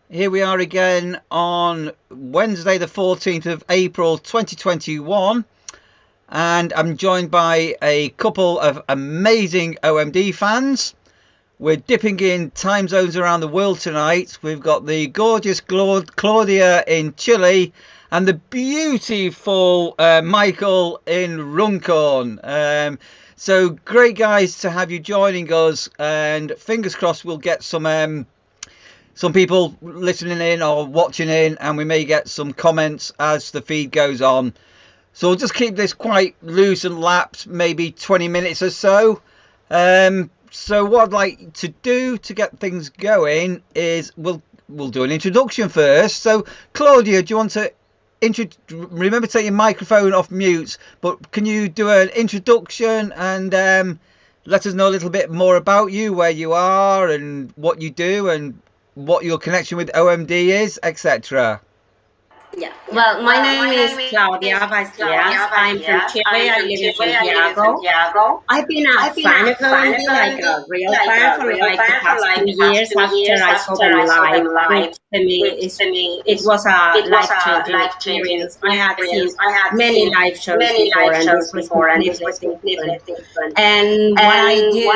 Here we are again on Wednesday, the 14th of April 2021, and I'm joined by a couple of amazing OMD fans. We're dipping in time zones around the world tonight. We've got the gorgeous Claudia in Chile and the beautiful Michael in Runcorn. So great, guys, to have you joining us, and fingers crossed we'll get some people listening in or watching in, and we may get some comments as the feed goes on. So we'll just keep this quite loose and lapped, maybe 20 minutes or so. So what I'd like to do to get things going is we'll do an introduction first. So Claudia, do you want to remember to take your microphone off mute, but can you do an introduction and let us know a little bit more about you, where you are and what you do and what your connection with OMD is, etc. Yeah, well, my name is Claudia Bastías. I'm from Chile. I live in Santiago. I've been a fan of OMD, like a real fan, for like the past 2 years after I saw them live, which to me it was a life-changing experience. I had seen many live shows before, and this was completely different. And what I do,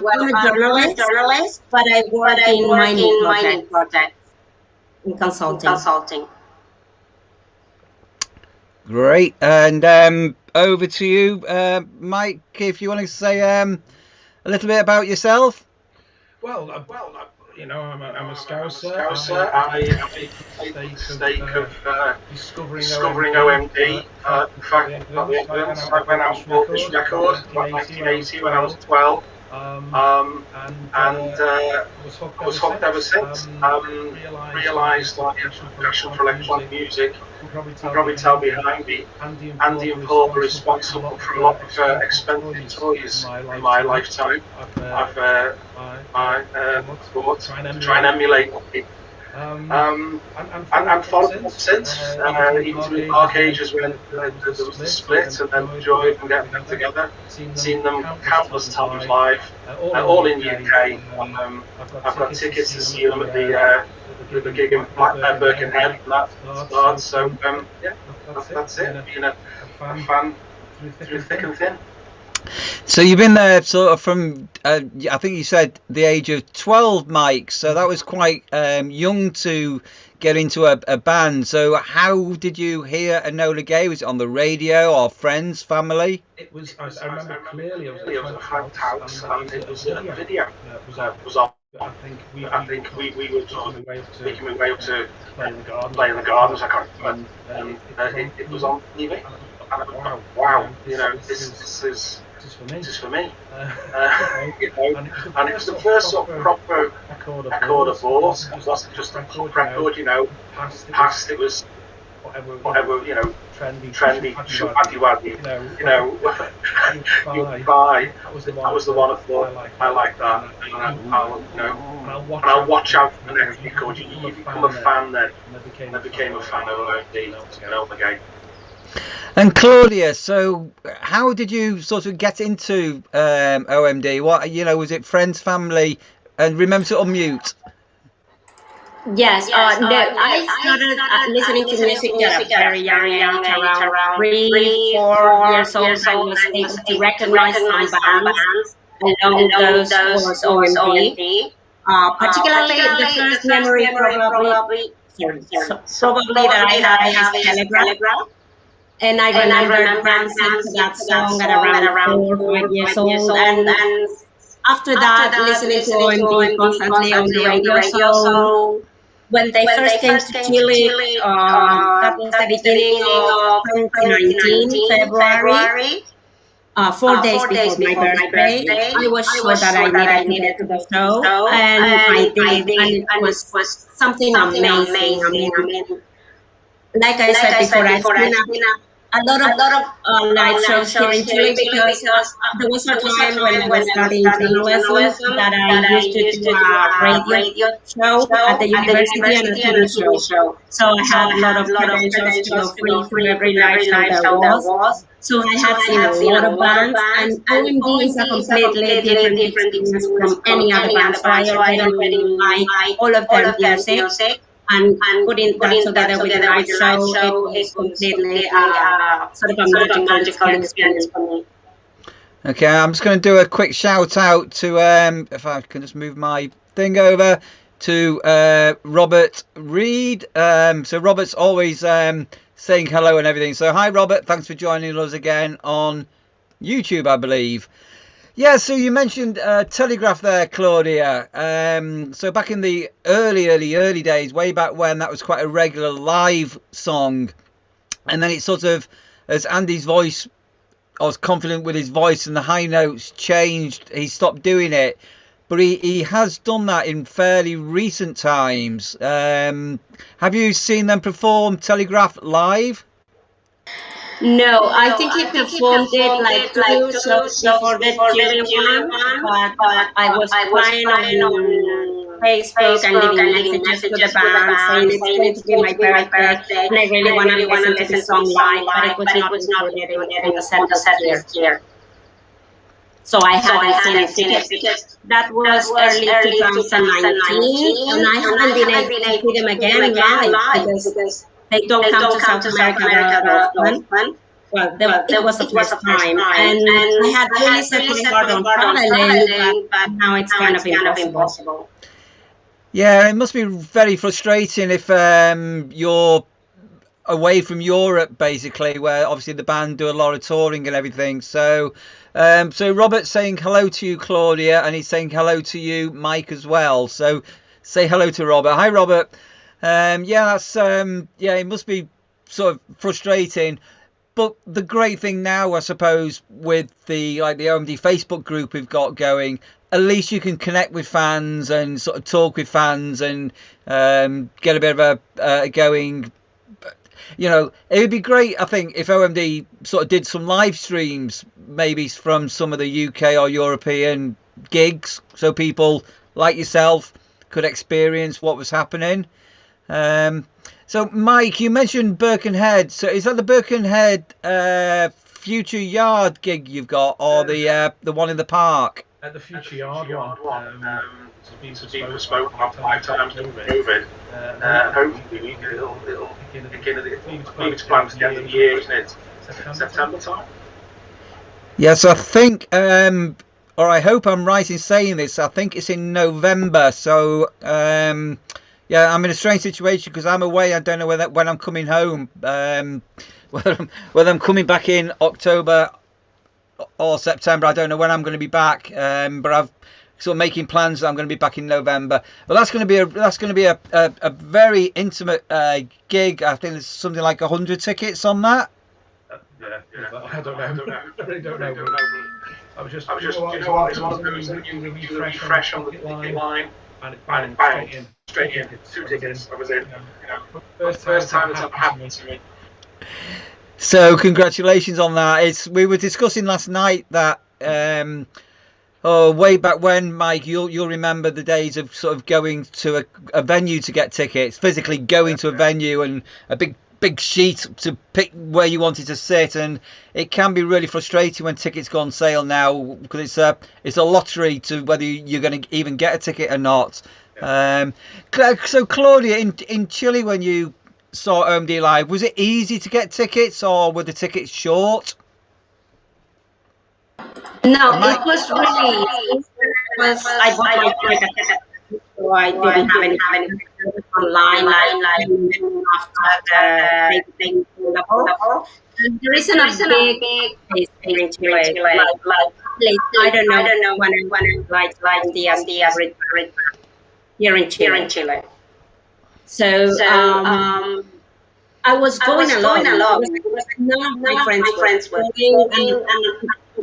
well, I'm a journalist, but I work in mining projects in consulting. Great. And over to you, Mike, if you want to say a little bit about yourself. Well, I'm a Scouser. I am a stake of discovering OMD. In fact, I went out and bought this record in 1980 when I was 12. And was hooked ever since. Realised that passion for electronic music, you can probably tell behind me, Andy and Paul were responsible for a lot of expensive toys in my lifetime. I've bought to try and emulate it. And followed them since, even to the dark ages when there was the split, and then the joy of them getting back together. Seen them countless times live, all in the UK. I've got tickets to see them at the gig in Birkenhead, and that starts. So yeah, that's it. Being a fan through thick and thin. So you've been there sort of from, I think you said the age of 12, Mike. So that was quite young to get into a band. So how did you hear Enola Gay? Was it on the radio or friends, family? It was. I remember clearly. It was a friend's house, and it was a video. Was on. I think we were sort of making my way up to play in the gardens. I can't remember. It was on TV. And I thought, wow, this is for me. And it was the first sort of proper record I bought. It wasn't just a pop record, Past it was whatever, trendy, waddy, you buy. That was the one I thought, I like that. And I'll watch out for the next record. You become a fan then. And I became a fan of OMD, the game. And Claudia, so how did you sort of get into OMD? What, was it friends, family? And remember to unmute. Yes, no, I started listening to music at a very young age, around 3, 4 years old. I was able to recognize some bands, and among those was OMD. Particularly the first memory probably that I have is Telegraph. And I remember dancing to that song at around 4 or 5 years old. And after that, listening to OMD constantly on the radio. So when they first came to Chile, that was the beginning of 2019, February. 4 days before my birthday, I was sure that I needed to go to the show. And I did. And it was something amazing. I mean, like I said before, I've been a lot of live shows here in Chile because there was a time when I was studying journalism that I used to do a radio show at the university and a TV show. So I had a lot of credentials to go free to every live show there was. So I had seen a lot of bands, and OMD is a completely different experience from any other band. So I already like all of their music. And putting that together with the live show, it was completely sort of a magical experience for me. Okay, I'm just going to do a quick shout out to, if I can just move my thing over, to Robert Reed. So Robert's always saying hello and everything. So hi Robert, thanks for joining us again on YouTube, I believe. Yeah, so you mentioned Telegraph there, Claudia. So back in the early days, way back when, that was quite a regular live song. And then it sort of, as Andy's voice, I was confident with his voice and the high notes changed, he stopped doing it. But he has done that in fairly recent times. Have you seen them perform Telegraph live? No, I think he performed it like 2 shows before the Chile one, but I was crying on Facebook and leaving messages to the band saying it's going to be my birthday and I really want to listen to the song live, but it was not included in the set list here. So I haven't seen it because that was early 2019 and I haven't been able to see them again live because they don't come to South America very often. Well, it was the first time, and I had really set my heart on traveling, but now it's kind of impossible. Yeah, it must be very frustrating if you're away from Europe, basically, where obviously the band do a lot of touring and everything. So, so Robert's saying hello to you, Claudia, and he's saying hello to you, Mike, as well. So say hello to Robert. Hi, Robert. Yeah, that's yeah, it must be sort of frustrating. But the great thing now, I suppose, with the OMD Facebook group we've got going, at least you can connect with fans and sort of talk with fans and get a bit of a going. You know, it would be great, I think, if OMD sort of did some live streams, maybe from some of the UK or European gigs, so people like yourself could experience what was happening. So, Mike, you mentioned Birkenhead. So, is that the Birkenhead Future Yard gig you've got, or the one in the park? At the Future Yard one, it's been bespoke 5 times COVID. Hopefully, it'll begin at the plans at the end of the year, isn't it? September time. Yes, I think, or I hope I'm right in saying this. I think it's in November. So. Yeah, I'm in a strange situation because I'm away. I don't know when I'm coming home. Whether I'm coming back in October or September, I don't know when I'm going to be back. But I've sort of making plans that I'm going to be back in November. But that's going to be a very intimate gig. I think there's something like 100 tickets on that. Yeah, I don't know. I really don't know. I was just you know what? It's one of those that you refresh on the ticket line. And bang, straight in, 2 tickets, I was in. First time it's ever happened to me. So congratulations on that. We were discussing last night that way back when, Mike, you'll remember the days of sort of going to a venue to get tickets, physically going to a venue and a big sheet to pick where you wanted to sit, and it can be really frustrating when tickets go on sale now because it's a lottery to whether you're going to even get a ticket or not. So Claudia, in Chile, when you saw OMD live, was it easy to get tickets or were the tickets short? No, it was really easy. I bought my ticket, so I didn't have any online after the level. And there isn't a big place in Chile. I don't know when like the here in Chile. So I was going along. None of my friends were going, and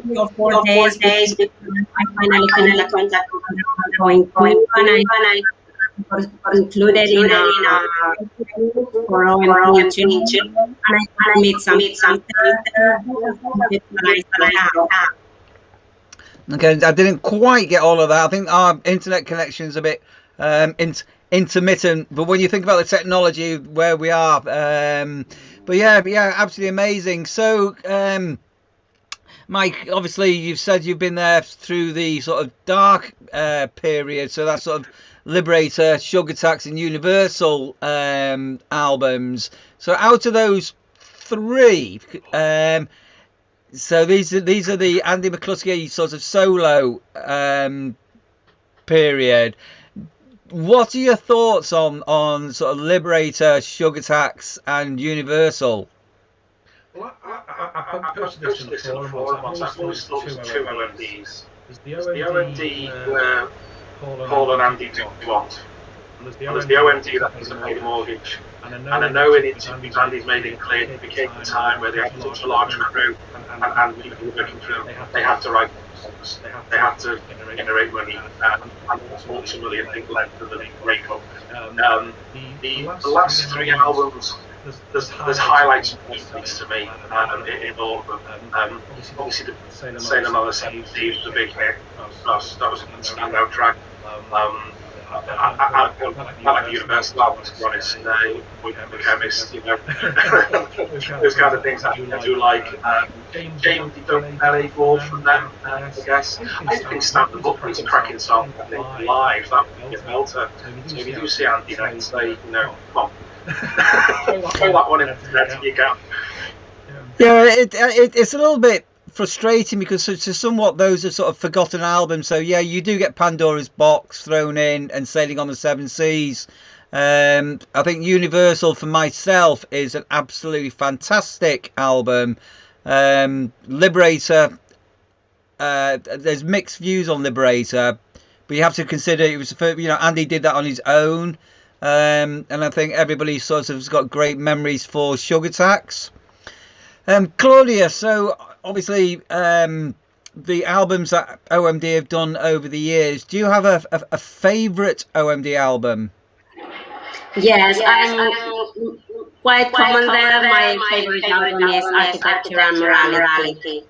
3 or 4 days before I finally contacted going, and I was included in a for OMD too, and I made some Okay, I didn't quite get all of that. I think our internet connection's a bit intermittent, but when you think about the technology where we are, but yeah, absolutely amazing. So, Mike, obviously you've said you've been there through the sort of dark period, so that's sort of Liberator, Sugar Tax, and Universal albums. So out of those three, so these are the Andy McCluskey sort of solo period. What are your thoughts on sort of Liberator, Sugar Tax, and Universal? Well, I've posted this in the forum. I've always thought there's two OMDs. There's the OMD where Paul and Andy do want. And there's the OMD that doesn't pay the mortgage. And I know in interviews Andy's made it clear it became a time where they had such a large crew and people working for them, they had to write songs, they had to generate money, and ultimately I think led to the breakup. The last three albums, there's highlights to me in all of them. Obviously the Sailor Mother 70 was a big hit. That was a standout track. I like the Universal album, to be honest. With the Chemist, you know, those kind of things I do like. James LA Ball from them, I guess. I think Stand the Book is a cracking song. I think live, that would be a belter. So if you do see Andy next, say, you know, come on, throw that one in there, you go. Yeah, it's a little bit frustrating because to somewhat those are sort of forgotten albums. So yeah, you do get Pandora's Box thrown in and Sailing on the Seven Seas. I think Universal for myself is an absolutely fantastic album. Liberator, there's mixed views on Liberator, but you have to consider it was, you know, Andy did that on his own, and I think everybody sort of has got great memories for Sugar Tax. Claudia, so obviously the albums that OMD have done over the years, do you have a favourite OMD album? Yes, I'm quite common there. My favorite album is Architecture and Morality.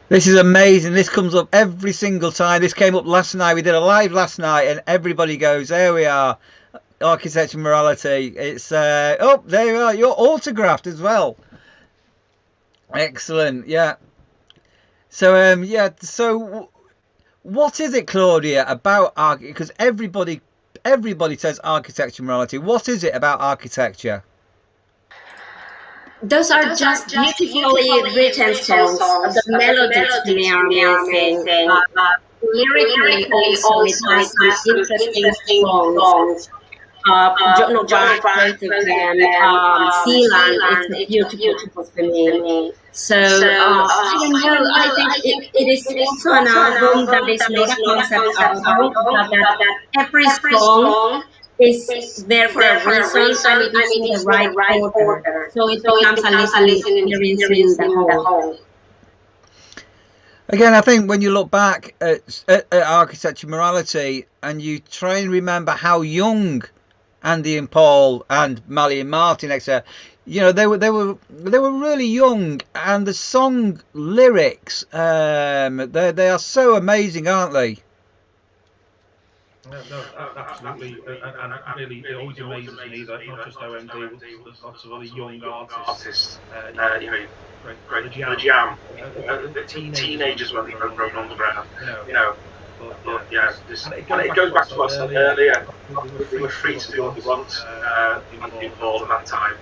This is amazing. This comes up every single time. This came up last night. We did a live last night and everybody goes, there we are, Architecture and Morality. It's oh, there you are, you're autographed as well. Excellent. Yeah. So yeah, so what is it, Claudia, about because everybody says Architecture and Morality. What is it about Architecture? Those are just beautifully written songs. The melodies to me are amazing. Lyrically also it has some interesting songs. John O'Barr, Sealand, it's beautiful for me. So, I don't know, I think it is also an album that is not a concept album, but that every song is there for a reason and it is in the right order. So it becomes a listening experience in the whole. Again, I think when you look back at Architecture and Morality and you try and remember how young Andy and Paul and Mally and Martin, etc., you know, they were really young, and the song lyrics, they are so amazing, aren't they? No, absolutely, and really, it always amazes me that not just OMD, there's lots of other young artists. You know, the Jam, the teenagers when they wrote Underground. You know. But yeah, and it goes back to what I said earlier. They were free to do what they want in Paul at that time.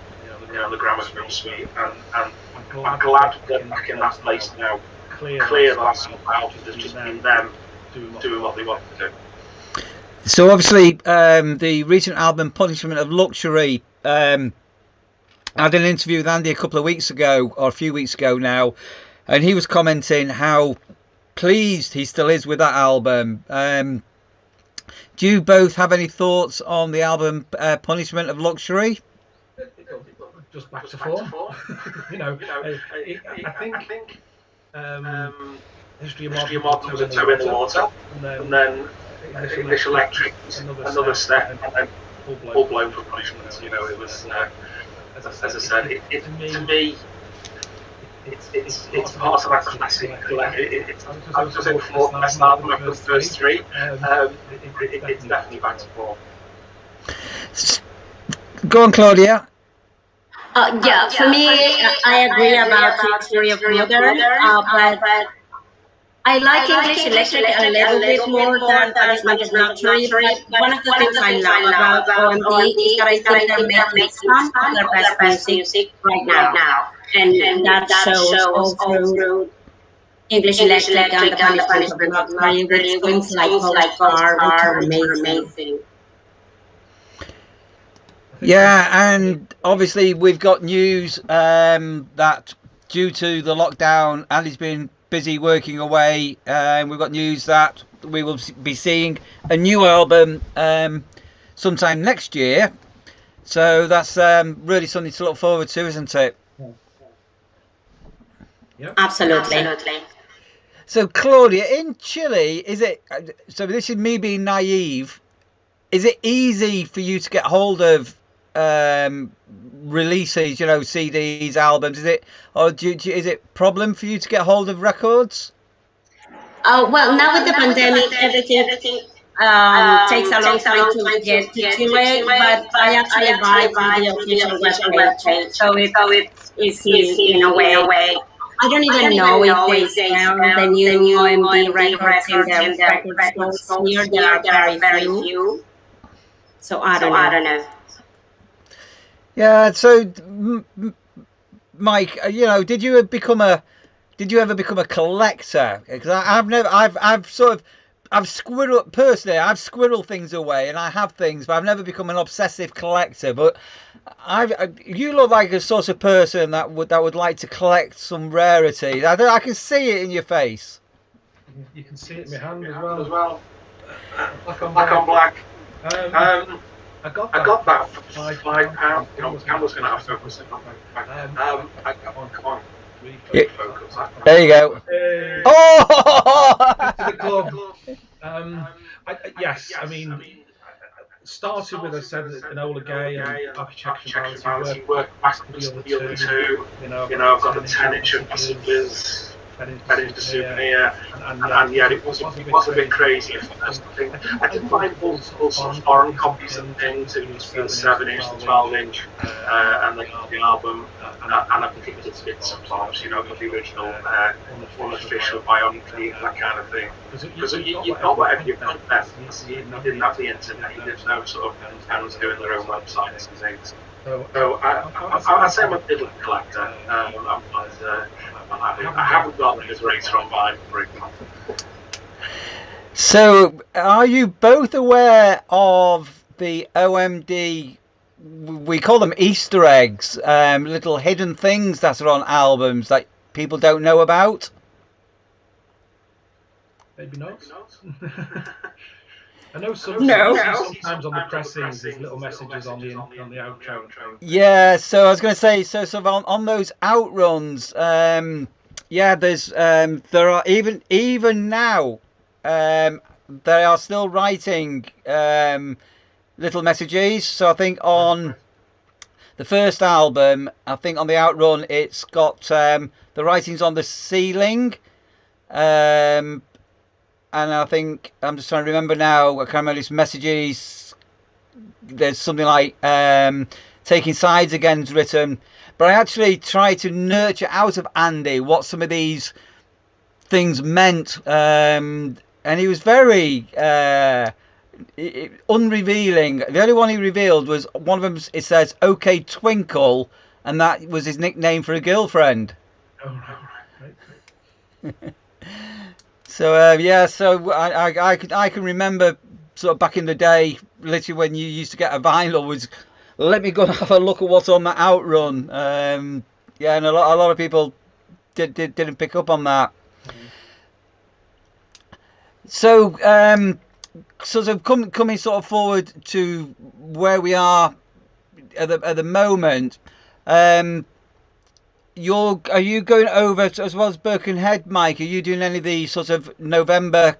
You know, the grammar's real sweet, and I'm glad they're back in that place now. Clear the last album has just been them doing what they want to do. So obviously, the recent album Punishment of Luxury. I had an interview with Andy a couple of weeks ago, or a few weeks ago now, and he was commenting how pleased he still is with that album. Do you both have any thoughts on the album Punishment of Luxury? Just back to form. You know, I think History of History of Mod Modern was a toe in the water, and then English Electric was another step, and then full blown for punishment. You know, it was, as I said, to me, it's part of that classic. I was just saying before, best album after the first three. It's definitely back to form. Go on, Claudia. Yeah, for me, I agree about History of Modern, but I like English Electric a little bit more than Punishment of Luxury, but one of the things I love about OMD is that I think they're making some of their best music right now. And that shows all through English Electric and the Punishment of Luxury with songs like Postcard, which are amazing. Yeah, and obviously we've got news that due to the lockdown, Andy's been busy working away. We've got news that we will be seeing a new album sometime next year. So that's really something to look forward to, isn't it? Yeah. Absolutely. So Claudia, in Chile, is it? So this is me being naive. Is it easy for you to get hold of releases, you know, CDs, albums? Is it, or is it problem for you to get hold of records? Well, now with the pandemic, everything takes a long time to get to Chile, but I actually buy through the official webpage, so it's easy in a way. I don't even know if they sell the new OMD records in the record stores here. There are very few, so I don't know. Yeah. So, Mike, you know, did you ever become a collector? Because I've squirreled things away, and I have things, but I've never become an obsessive collector. But you look like a sort of person that would like to collect some rarities. I can see it in your face. You can see it in my hand as well. Black on black. I got that for £5. Campbell's going to have to focus. Come on. Focus. There you go. Hey. Oh! To the club. Yes, I mean, started with, I said, Enola Gay and Architecture Vanity work back to the other two. You know, I've got the 10-inch of Messages, Fed into Souvenir, and yeah, it was a bit crazy at first. I didn't buy multiple sort of foreign copies and things. It was the 7-inch, the 12-inch, and the album, and I think it was bits and bobs, you know, the original, unofficial biography, that kind of thing. Because you got whatever you put there. You didn't have the internet, you didn't know sort of fans doing their own websites and things. So I'd say I'm a bit of a collector. I haven't got as very strong vibe, for example. So, are you both aware of the OMD? We call them Easter eggs, little hidden things that are on albums that people don't know about. Maybe not. I know sometimes on the pressings there's little messages on the outro. Yeah, so I was going to say, so on those outruns, yeah, there are even now, they are still writing little messages. So I think on the first album, I think on the outrun, it's got the writings on the ceiling. And I think, I'm just trying to remember now, I can't remember these messages. There's something like taking sides again's written. But I actually tried to nurture out of Andy what some of these things meant. And he was very unrevealing. The only one he revealed was one of them, it says, "Okay, Twinkle," and that was his nickname for a girlfriend. Oh, right. So yeah, so I can remember sort of back in the day, literally when you used to get a vinyl, was let me go and have a look at what's on that outrun. Yeah, and a lot of people didn't pick up on that. So sort of coming sort of forward to where we are at the moment. are you going over as well as Birkenhead, Mike? Are you doing any of the sort of November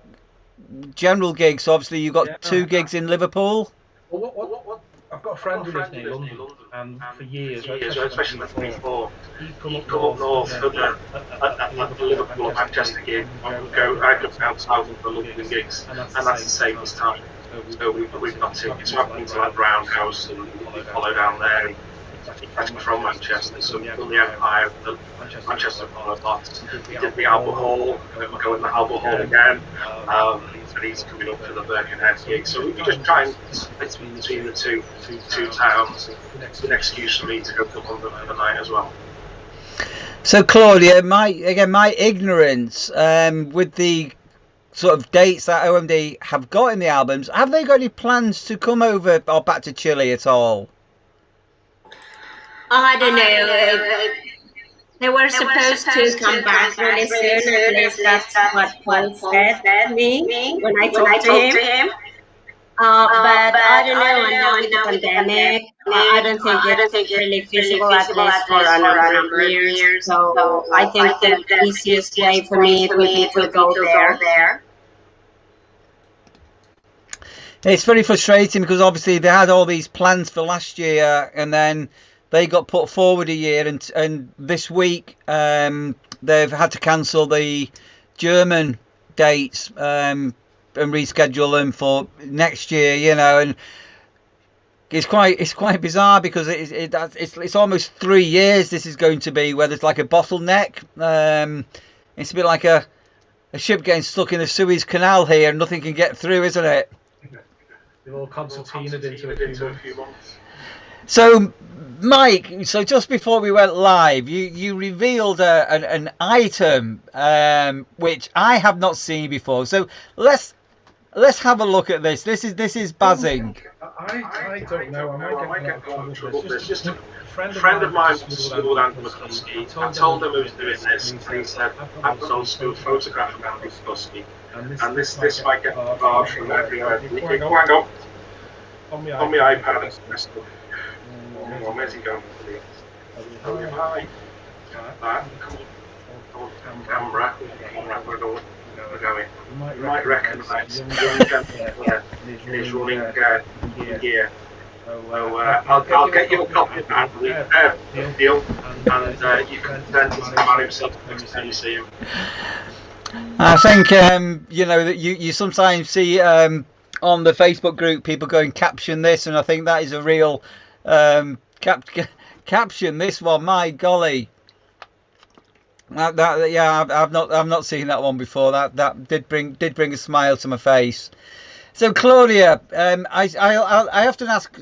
general gigs? So obviously you've got 2 gigs in Liverpool. Well, what? I've got a friend who lives near London, and for years, especially before, he'd come up north for the Liverpool or Manchester gig. I'd go down south for London gigs, and that's the safest time. So we've got tickets. So I've been to like Roundhouse and follow down there. That's from Manchester, so from the Empire, the Manchester Apollo box. He did the Albert Hall, we're going to the Albert Hall again, and he's coming up for the Birkenhead gig. So we just try and split between the two towns. It's an excuse for me to go to London for the night as well. So Claudia, my ignorance with the sort of dates that OMD have got in the albums, have they got any plans to come over or back to Chile at all? I don't know. They were supposed to come back really soon. At least that's what Paul said to me when I talked to him. But I don't know. And now with the pandemic, I don't think it's really feasible, at least for a number of years. So I think the easiest way for me would be to go there. It's very frustrating because obviously they had all these plans for last year, and then they got put forward a year, and this week they've had to cancel the German dates and reschedule them for next year. You know, and it's quite bizarre because it's almost 3 years this is going to be, where there's like a bottleneck. It's a bit like a ship getting stuck in the Suez Canal here, and nothing can get through, isn't it? They've all concertinaed into a few months. So, Mike, so just before we went live, you revealed an item which I have not seen before. So let's have a look at this. This is buzzing. I don't know. I might get trouble with this. Just a friend of mine was schooled Andy McCluskey. I told him I was doing this, and he said, "I've got an old school photograph of Andy McCluskey, and this might get barred from everywhere." Hang on my iPad. Where's he going? Camera. We're going. You might recognise him. He's running gear. So I'll get you a copy of that deal, and you can send it to the man himself next time you see him. I think you know that you sometimes see on the Facebook group people going caption this, and I think that is a real caption this one. My golly, yeah, I've not seen that one before. That did bring a smile to my face. So Claudia, I often ask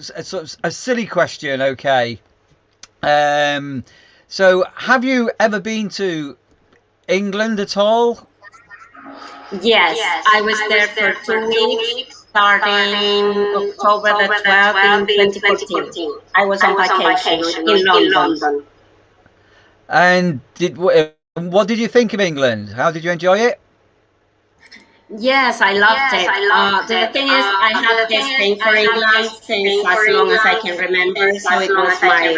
a silly question. Okay, so have you ever been to England at all? Yes, I was there for 2 weeks. Starting October the 12th in 2014. I was on vacation in London. And what did you think of England? How did you enjoy it? Yes, I loved it. The thing is, I had this thing for England since as long as I can remember. So it was my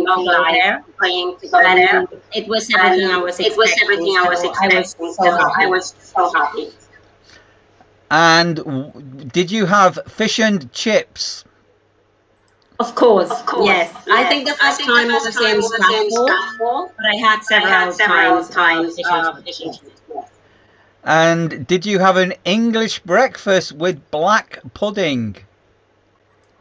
long life playing to go there. It was everything I was expecting. I was so happy. And did you have fish and chips? Of course. Yes. I think the first time was in Stratford, but I had several times fish and chips. And did you have an English breakfast with black pudding?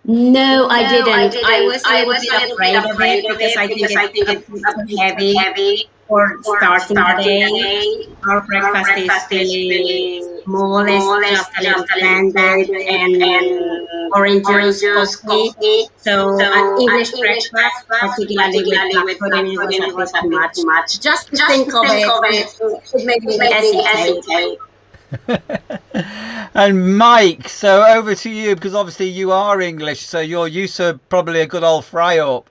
No, I didn't. I was a little bit afraid of it because I think it's too heavy for starting the day. Our breakfast is really small, it's just a little standard and orange juice, coffee. So an English breakfast, particularly with black pudding, was a bit too much. Just think of it, it made me hesitate. And Mike, so over to you, because obviously you are English, so you're used to probably a good old fry up.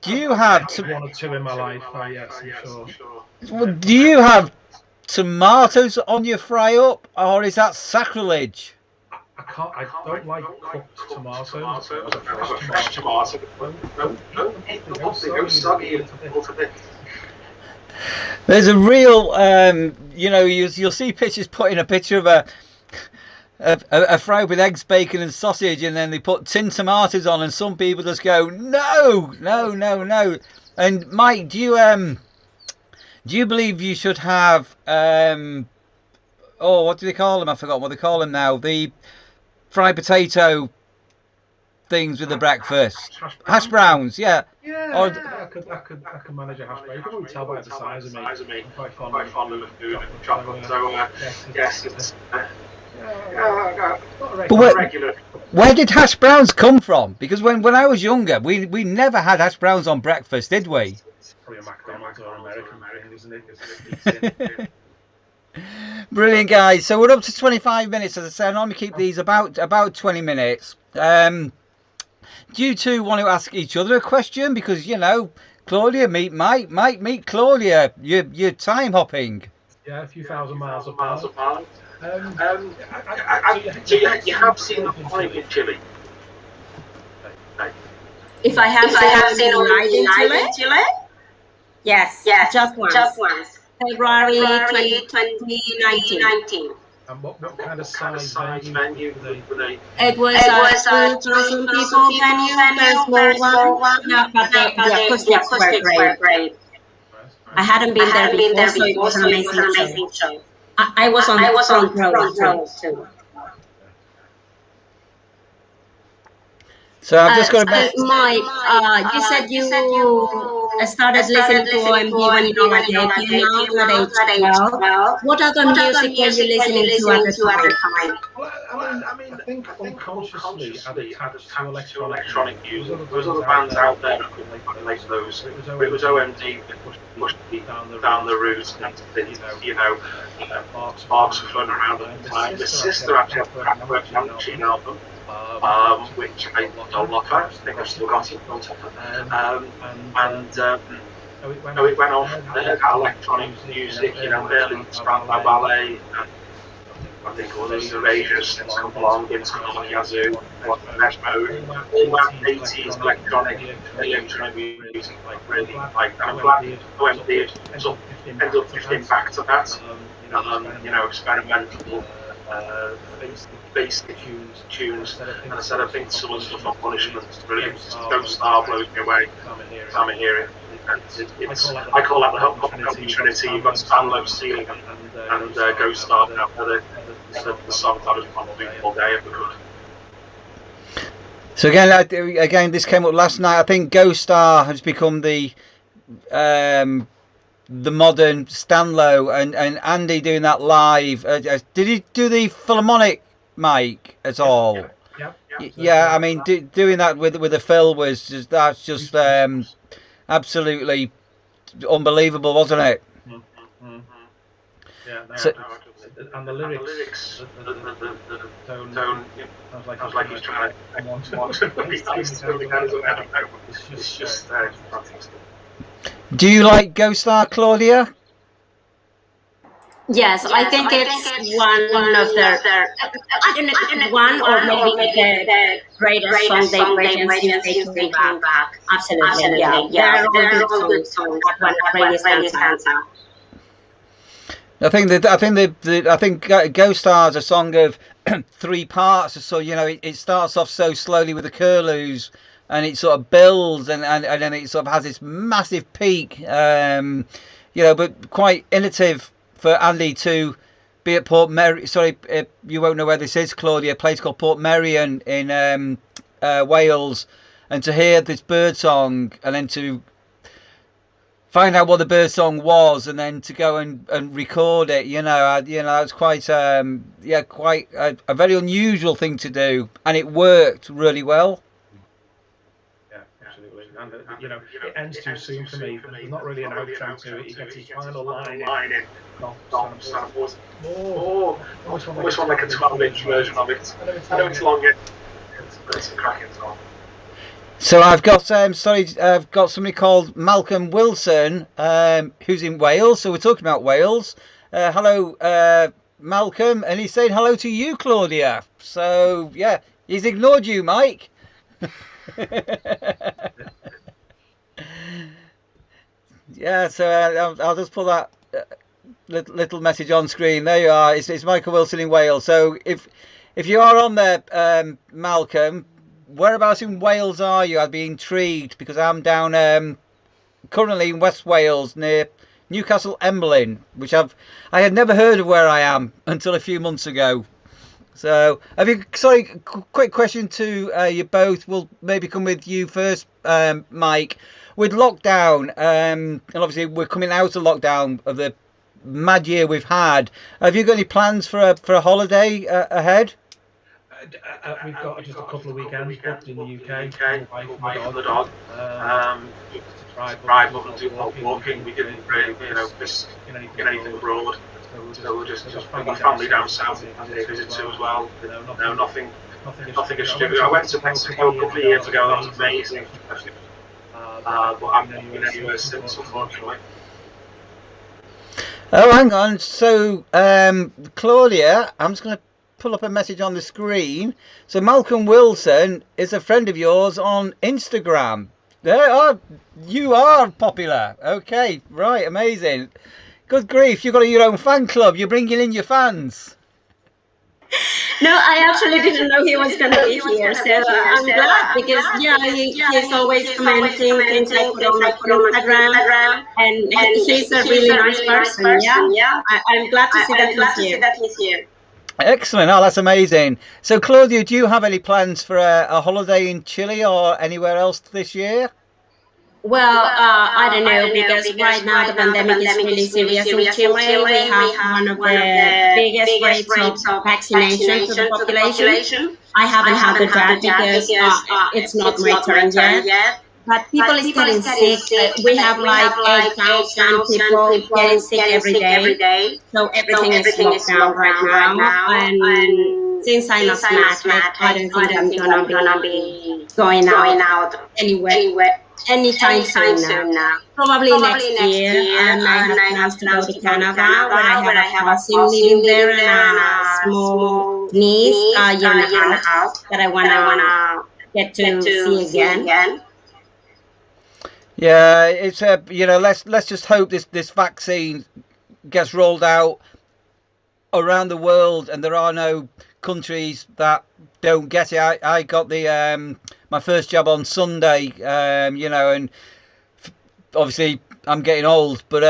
Do you have one or two in my life? Yes, I'm sure. Do you have tomatoes on your fry up, or is that sacrilege? I don't like cooked tomatoes. A fresh tomato. Don't soggy a little bit. There's a real, you know, you'll see pictures putting a picture of a fry with eggs, bacon, and sausage, and then they put tin tomatoes on, and some people just go, no, no, no, no. And Mike, do you believe you should have what do they call them? I forgot what they call them now. The fried potato things with the breakfast, hash browns, yeah. Yeah, or, I could manage a hash brown. You can probably tell by the size of me. I'm quite fond of the food and chocolate. So yes, it's but where did hash browns come from? Because when I was younger, we never had hash browns on breakfast, did we? It's probably a McDonald's or American thing, isn't it? Brilliant, guys. So we're up to 25 minutes. As I said, I normally keep these about 20 minutes. Do you two want to ask each other a question? Because, you know, Claudia meet Mike, Mike meet Claudia. You're time hopping. Yeah, a few thousand miles apart. So you have seen the fight in Chile? If I have seen in Chile? Yes, just once. February 2019. And what kind of size venue were they? It was a 2,000 people venue, very small one. No, but the acoustics were great. I hadn't been there before, so it was an amazing show. I was on front row too. So I've just got to Mike, you said you started listening to OMD when you were 18, now at age 12. What other music were you listening to at the time? Well, I mean, I think unconsciously I'd attached to electronic music. There was other bands out there that could relate to those. It was OMD that pushed me down the route, and you know, Sparks were floating around at the time. My sister actually had a Crackwork Machine album. Which I don't look at. I think I've still got it. It went on. They had electronic music, you know, early Spandau Ballet, and I think all those Erasures things come along, in Yazoo, Mesh Mode, all that 80s electronic music, really like, and I'm glad OMD ended up drifting back to that, you know, experimental, basic tunes, and I said I think some of the stuff on Punishment is brilliant. Don't Star blows me away. Time I hear it. And I call that the Hoppy Trinity. You've got Stanlow, Ceiling, and Ghost Star now for the songs I was probably all day if I could. So again, this came up last night. I think Ghost Star has become the modern Stanlow, and Andy doing that live. Did he do the Philharmonic mic at all? Yeah. I mean, doing that with the Phil was just absolutely unbelievable, wasn't it? Yeah. And the lyrics, the tone sounds like he's trying to it's just fantastic. Do you like Ghost Star, Claudia? Yes, I think it's one of their, I don't know, one or maybe the greatest song they've written since they came back. Absolutely, yeah. They're all good songs. That one really stands out. I think Ghost Star is a song of 3 parts. So you know, it starts off so slowly with the curlews, and it sort of builds, and then it sort of has this massive peak. You know, but quite innovative for Andy to be at Port Mary. Sorry, you won't know where this is, Claudia. A place called Port Merion in Wales, and to hear this bird song, and then to find out what the bird song was, and then to go and record it. You know, it's quite quite a very unusual thing to do, and it worked really well. Yeah, absolutely. And you know, it ends too soon for me. There's not really an outro to it. He gets his final line in. Almost want like a 12-inch version of it. I know it's longer. It's a cracking song. So I've got I've got somebody called Malcolm Wilson, who's in Wales. So we're talking about Wales. Hello, Malcolm, and he's saying hello to you, Claudia. So yeah, he's ignored you, Mike. Yeah, so I'll just put that little message on screen. There you are. It's Michael Wilson in Wales. So if you are on there, Malcolm, whereabouts in Wales are you? I'd be intrigued because I'm down currently in West Wales near Newcastle Emlyn, which I had never heard of where I am until a few months ago. So, sorry, quick question to you both. We'll maybe come with you first, Mike. With lockdown, and obviously we're coming out of lockdown of the mad year we've had. Have you got any plans for a holiday ahead? We've got just a couple of weekends booked in the UK. Away from the dog. To drive up and do walking. We didn't really, miss anything abroad. So we'll just bring my family down south and pay a visit to as well. No, nothing extreme. I went to Mexico a couple of years ago. That was amazing. But I haven't been anywhere since, unfortunately. Oh, hang on. So, Claudia, I'm just going to pull up a message on the screen. So, Malcolm Wilson is a friend of yours on Instagram. You are popular. Okay, right, amazing. Good grief, you've got your own fan club. You're bringing in your fans. No, I actually didn't know he was going to be here, so I'm glad because he's always commenting things I put on my Instagram, and he's a really nice person. Yeah, I'm glad to see that he's here. Excellent. Oh, that's amazing. So, Claudia, do you have any plans for a holiday in Chile or anywhere else this year? Well, I don't know because right now the pandemic is really serious in Chile. We have one of the biggest rates of vaccination to the population. I haven't had the jab because it's not my turn yet. But people is getting sick. We have like 8,000 people getting sick every day. So everything is locked down right now. And since I'm asthmatic, I don't think I'm gonna be going out anywhere. Anytime soon now. Probably next year. And I have plans to go to Canada where I have a cousin living there and a small niece, a year and a half, that I wanna get to see again. Yeah, it's let's just hope this vaccine gets rolled out around the world and there are no countries that don't get it. I got the my first jab on Sunday, and obviously I'm getting old, but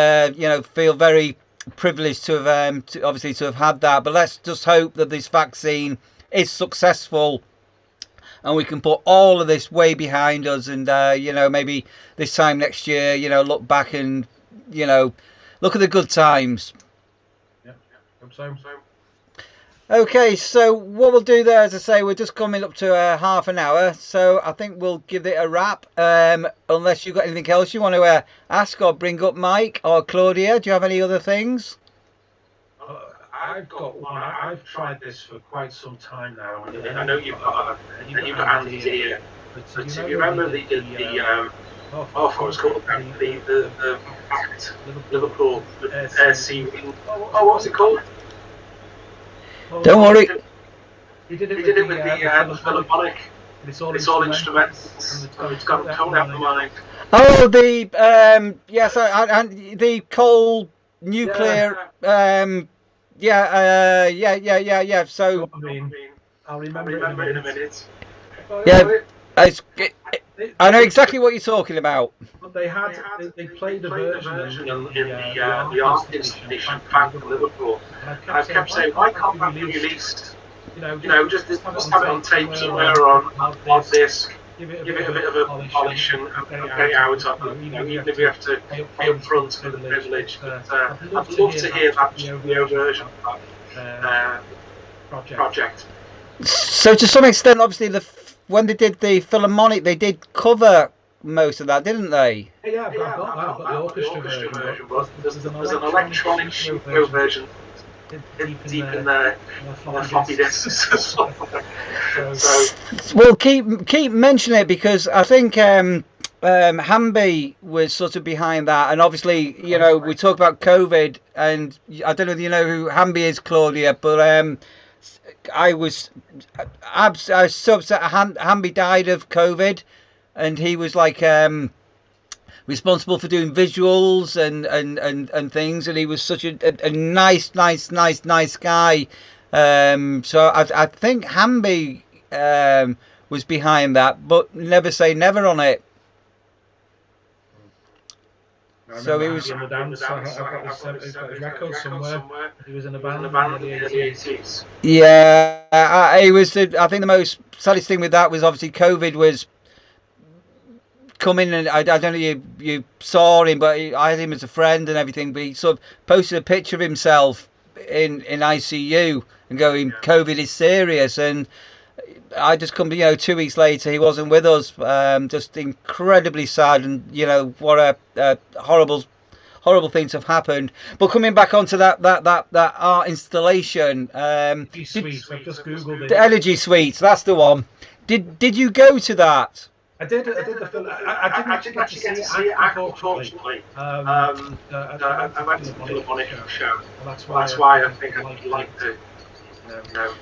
feel very privileged to have had that. But let's just hope that this vaccine is successful and we can put all of this way behind us, and maybe this time next year, look back and look at the good times. Yeah, hope so. Okay, so what we'll do there, as I say, we're just coming up to half an hour, so I think we'll give it a wrap, unless you've got anything else you want to ask or bring up, Mike or Claudia. Do you have any other things? I've got one. I've tried this for quite some time now, and I know you've got Andy's here. But do you remember the what's called the Liverpool sea? Oh, what's it called? Don't worry. He did it with the Philharmonic. It's all instruments. It's got a tone out of mind. Oh, the yes, and the coal nuclear. Yeah. So I'll remember it in a minute. Yeah, I know exactly what you're talking about. But they played a version in the art installation back in Liverpool. And I've kept saying, why can't that be released? Just have it on tape somewhere on disc. Give it a bit of a polish and get it out. Even if we have to pay up front for the privilege. I'd love to hear that video version of that project. So to some extent, obviously, when they did the Philharmonic, they did cover most of that, didn't they? Yeah, I've got the orchestra version. But there's an electronic studio version deep in there on the floppy disks. So Well, keep mentioning it because I think Hamby was sort of behind that, and obviously, you know, we talk about COVID, and I don't know if you know who Hamby is, Claudia, but I was so upset. Hamby died of COVID, and he was like responsible for doing visuals and things, and he was such a nice guy. So I think Hamby was behind that, but never say never on it. So he was in the dance. I've got his record somewhere. He was in a band in the 80s. Yeah, he was. I think the most saddest thing with that was obviously COVID was coming, and I don't know if you saw him, but I had him as a friend and everything. But he sort of posted a picture of himself in ICU and going, "COVID is serious," and I just come, 2 weeks later, he wasn't with us. Just incredibly sad, and what a horrible things have happened. But coming back onto that art installation, Suites. I've just googled it. The Elegy Suites, that's the one. Did you go to that? I did the film. I didn't actually get to see it, unfortunately. I went to the Philharmonic show. That's why I think I'd like to. No.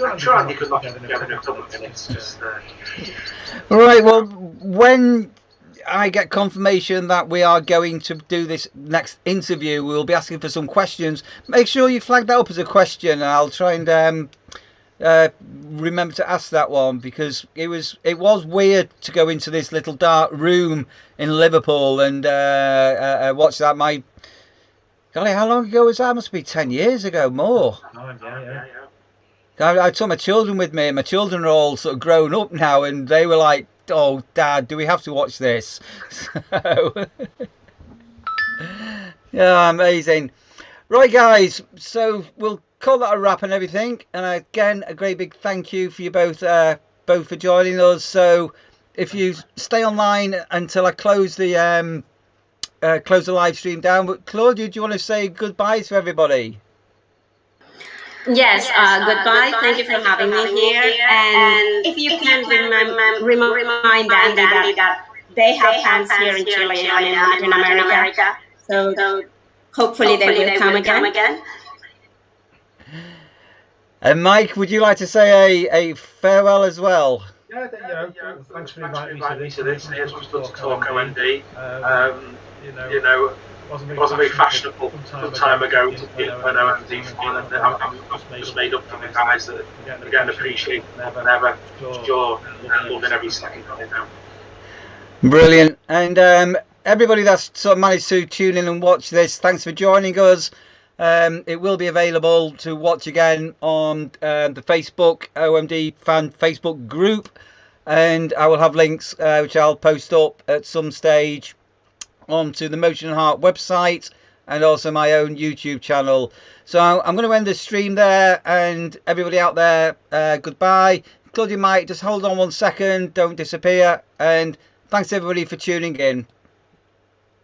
I'm sure Andy could knock it together in a couple of minutes. Right, well, when I get confirmation that we are going to do this next interview, we'll be asking for some questions. Make sure you flag that up as a question, and I'll try and remember to ask that one, because it was weird to go into this little dark room in Liverpool and watch that. Golly, how long ago was that? Must be 10 years ago, more. Yeah. I took my children with me, and my children are all sort of grown up now, and they were like, "Oh, Dad, do we have to watch this?" So, yeah, amazing. Right, guys, so we'll call that a wrap and everything. And again, a great big thank you for you both for joining us. So if you stay online until I close the live stream down. But Claudia, do you want to say goodbye to everybody? Yes, goodbye. Thank you for having me here. And if you can remind Andy that they have fans here in Chile and in Latin America. So hopefully they will come again. And Mike, would you like to say a farewell as well? Yeah, thanks for inviting me to this. It was good to talk OMD. It wasn't very fashionable some time ago to be an OMD fan, and I'm just made up for the guys that again appreciate never sure and loving every second of it now. Brilliant. And everybody that's sort of managed to tune in and watch this, thanks for joining us. It will be available to watch again on the Facebook OMD fan Facebook group, and I will have links which I'll post up at some stage onto the Motion and Heart website and also my own YouTube channel. So I'm going to end the stream there, and everybody out there, goodbye. Claudia, Mike, just hold on 1 second, don't disappear, and thanks everybody for tuning in.